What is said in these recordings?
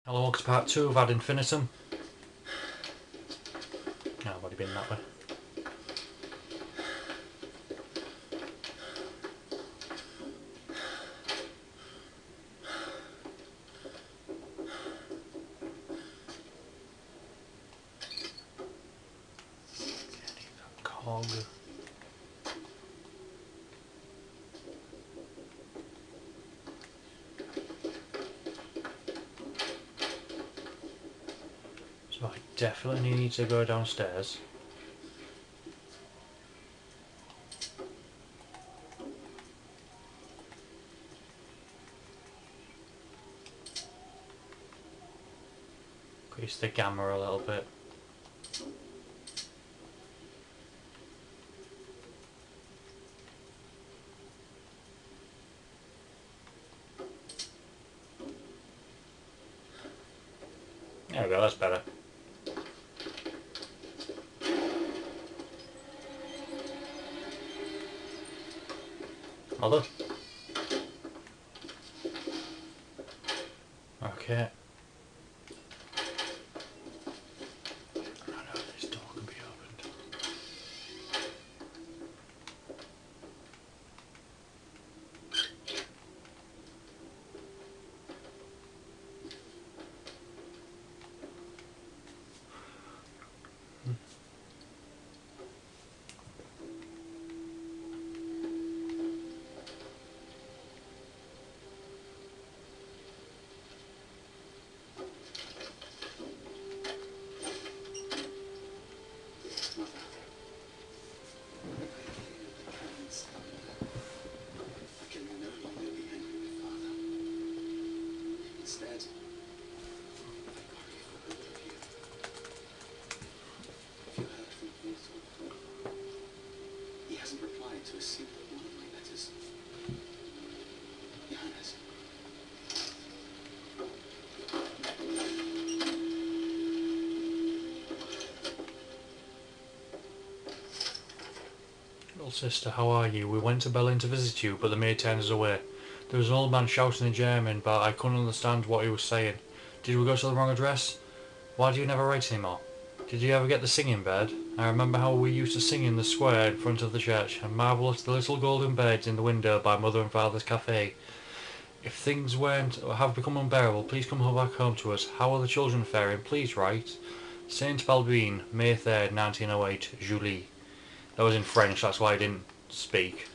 Hello, welcome to part 2 of Ad Infinitum. No, I've already been that way. Cog. So I definitely need to go downstairs. Increase the gamma a little bit. There we go, that's better. Well done. Okay. I know this door can be opened. He hasn't replied to a single one of my letters. Johannes. Little sister, how are you? We went to Berlin to visit you, but the maid turned us away. There was an old man shouting in German, but I couldn't understand what he was saying. Did we go to the wrong address? Why do you never write anymore? Did you ever get the singing bird? I remember how we used to sing in the square in front of the church, and marvel at the little golden birds in the window by Mother and Father's cafe. If things weren't or have become unbearable, please come back home to us. How are the children faring? Please write. Saint Balduin, May 3rd, 1908, Julie. That was in French, that's why I didn't speak.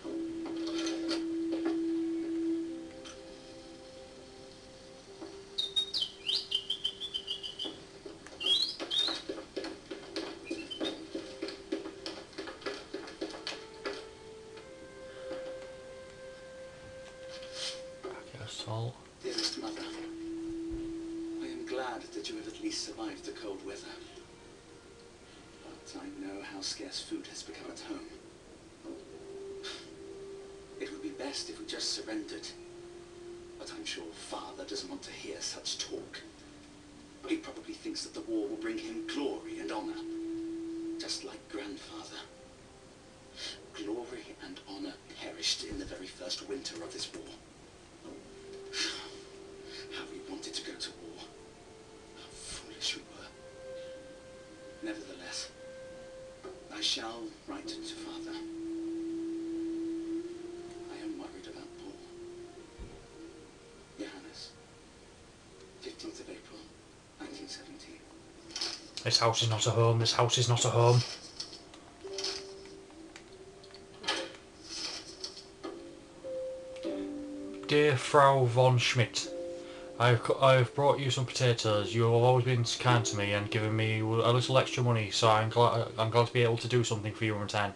Packet of salt. Dearest mother, I am glad that you have at least survived the cold weather. But I know how scarce food has become at home. It would be best if we just surrendered. But I'm sure Father doesn't want to hear such talk. He probably thinks that the war will bring him glory and honor. Just like Grandfather. Glory and honor perished in the very first winter of this war. How we wanted to go to war. How foolish we were. Nevertheless, I shall write to Father. I am worried about Paul. Johannes, 15th of April, 1917. This house is not a home, this house is not a home. Dear Frau von Schmidt, I've brought you some potatoes. You have always been kind to me and given me a little extra money, so I'm glad to be able to do something for you in return.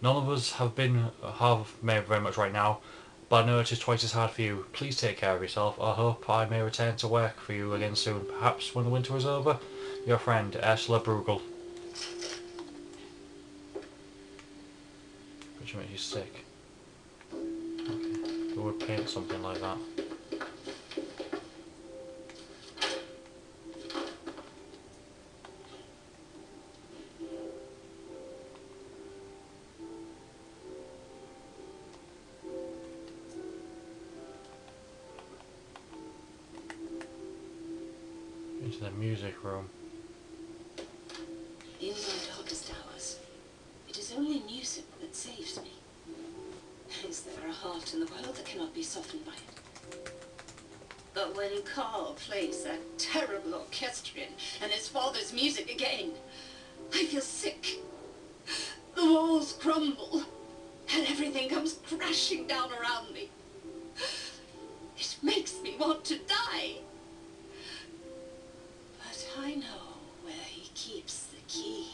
None of us have made very much right now, but I know it is twice as hard for you. Please take care of yourself. I hope I may return to work for you again soon, perhaps when the winter is over. Your friend, Ursula Brugel. Which makes you sick. Okay, we would paint something like that. Into the music room. In my darkest hours, it is only music that saves me. Is there a heart in the world that cannot be softened by it? But when Carl plays that terrible orchestrion and his father's music again, I feel sick. The walls crumble, and everything comes crashing down around me. It makes me want to die. But I know where he keeps the key.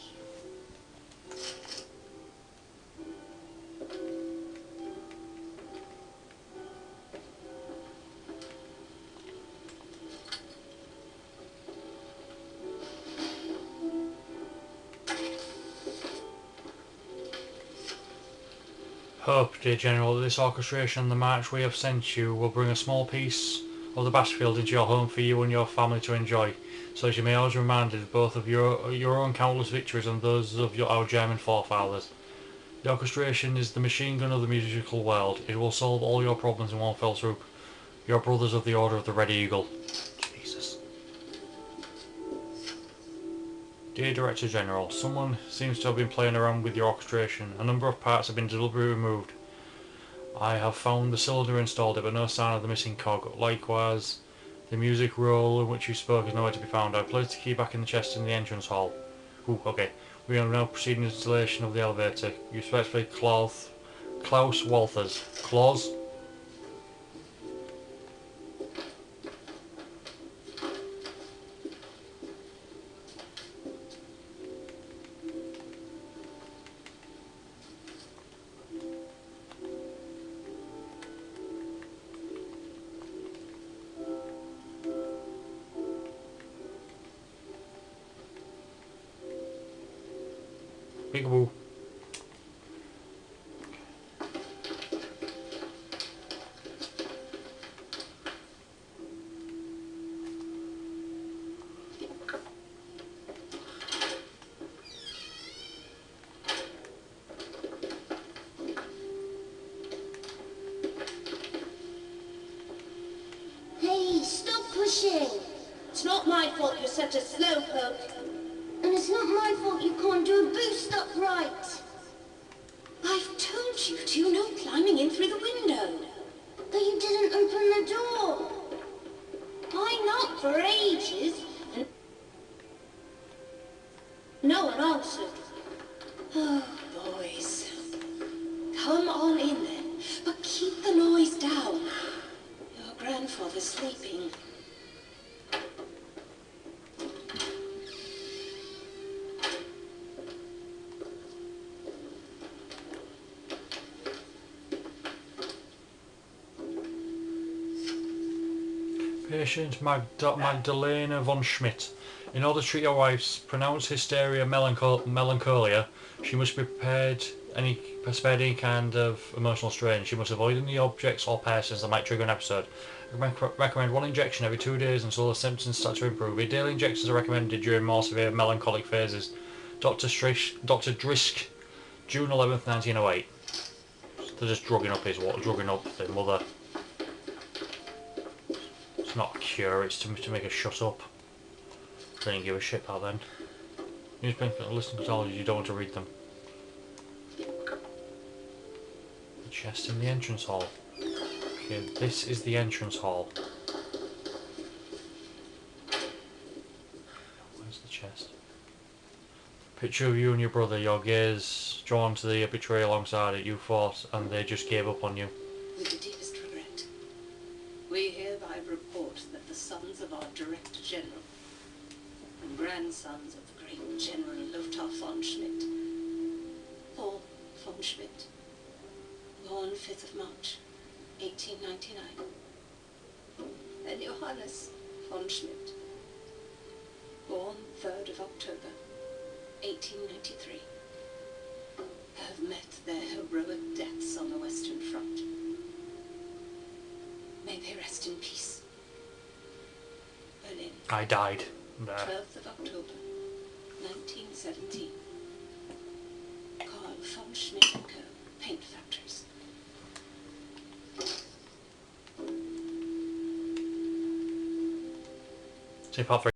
Hope, dear General, that this orchestration and the march we have sent you will bring a small piece of the battlefield into your home for you and your family to enjoy, so that you may always be reminded both of your own countless victories and those of our German forefathers. The orchestration is the machine gun of the musical world. It will solve all your problems in one fell swoop. Your brothers of the Order of the Red Eagle. Jesus. Dear Director General, someone seems to have been playing around with your orchestration. A number of parts have been deliberately removed. I have found the cylinder installed it, but no sign of the missing cog. Likewise, the music roll in which you spoke is nowhere to be found. I placed the key back in the chest in the entrance hall. Ooh, okay. We are now proceeding to installation of the elevator. You respectfully, Klaus Walters. Klaus? Peekaboo. Hey, stop pushing! It's not my fault you're such a slowpoke. And it's not my fault you can't do a boost up right! I've told you to, no climbing in through the window. But you didn't open the door! I knocked for ages, and no one answered. Oh, boys. Come on in then, but keep the noise down. Your grandfather's sleeping. Patient Magdalena von Schmidt. In order to treat your wife's pronounced hysteria melancholia, she must be spared any kind of emotional strain. She must avoid any objects or persons that might trigger an episode. Recommend one injection every 2 days until the symptoms start to improve. Daily injections are recommended during more severe melancholic phases. Dr. Drisk, June 11th, 1908. They're just drugging up the mother. It's not a cure, it's to make her shut up. They didn't give a shit back then. Newspaper, listen to all you don't want to read them. The chest in the entrance hall. Okay, this is the entrance hall. Where's the chest? Picture of you and your brother, your gaze drawn to the obituary alongside it. You fought and they just gave up on you. With the deepest regret, we hereby report that the sons of our Director General and grandsons of the great General Lothar von Schmidt, Paul von Schmidt, born 5th of March, 1899, and Johannes von Schmidt, born 3rd of October, 1893, have met their heroic deaths on the Western Front. May they rest in peace. Berlin. I died there. 12th of October, 1917. Carl von Schmidt & Co. Paint Factories. See part 3.